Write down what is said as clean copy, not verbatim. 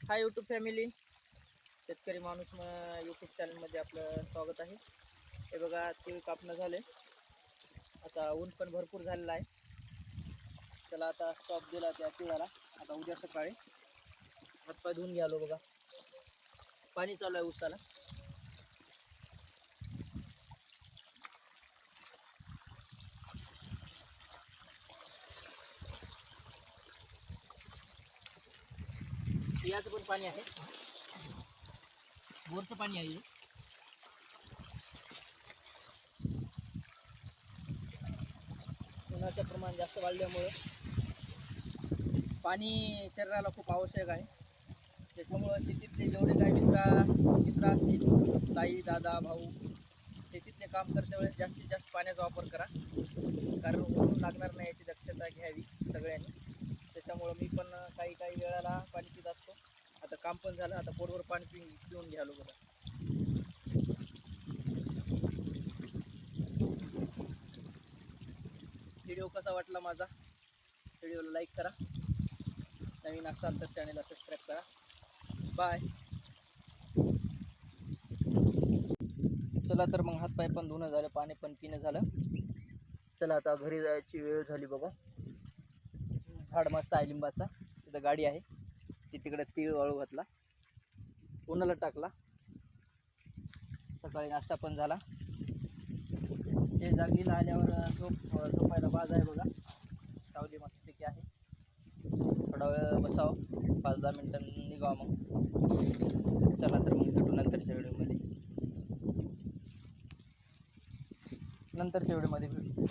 Hi YouTube family, शेतकरी माणूस YouTube चॅनलमध्ये आपलं स्वागत आहे. हे बघा, तीळ कापणं झाले. आता ऊन पण भरपूर झालेलं आहे. चला आता स्टॉप दिला त्या तिळाला. आता उद्या सकाळी हातपाय धुवून घ्यालो. बघा, पाणी चालू आहे उसाला. याचं पण पाणी आहे, बोरचं पाणी आहे. उन्हाचं प्रमाण जास्त वाढल्यामुळे पाणी शरीराला खूप आवश्यक आहे. त्याच्यामुळं शेतीतले जेवढे काही मित्र असतील, ताई दादा भाऊ, शेतीतले काम करते वेळेस जास्तीत जास्त पाण्याचा वापर करा, कारण ऊन लागणार नाही याची दक्षता घ्यावी सगळ्यांनी. त्याच्यामुळं मी पण काही वेळाला पाणी पित असतो. आता काम पण झालं, आता पोटभर पाणी पिऊन घ्यालो. बघा, व्हिडिओ कसा वाटला माझा, व्हिडिओला लाईक करा. नवीन असाल तर चॅनलला सबस्क्राईब करा. बाय. चला तर मग हातपाय पण धुणं झालं, पाणी पण पिणं झालं. चला आता घरी जायची वेळ झाली. बघा, झाड मस्त आहे लिंबाचा, तिथं गाडी आहे. ती तिकडे तीळ वाळू घातला, उन्हाला टाकला. सकाळी नाश्ता पण झाला. ते जागीला आल्यावर झोपायला बाज आहे. बघा, सावली मस्तपैकी आहे. थोडा वेळ बसावं, 5-10 मिनटं निघावं. मग चला तर मग भेटू नंतरच्या व्हिडिओमध्ये भेटू.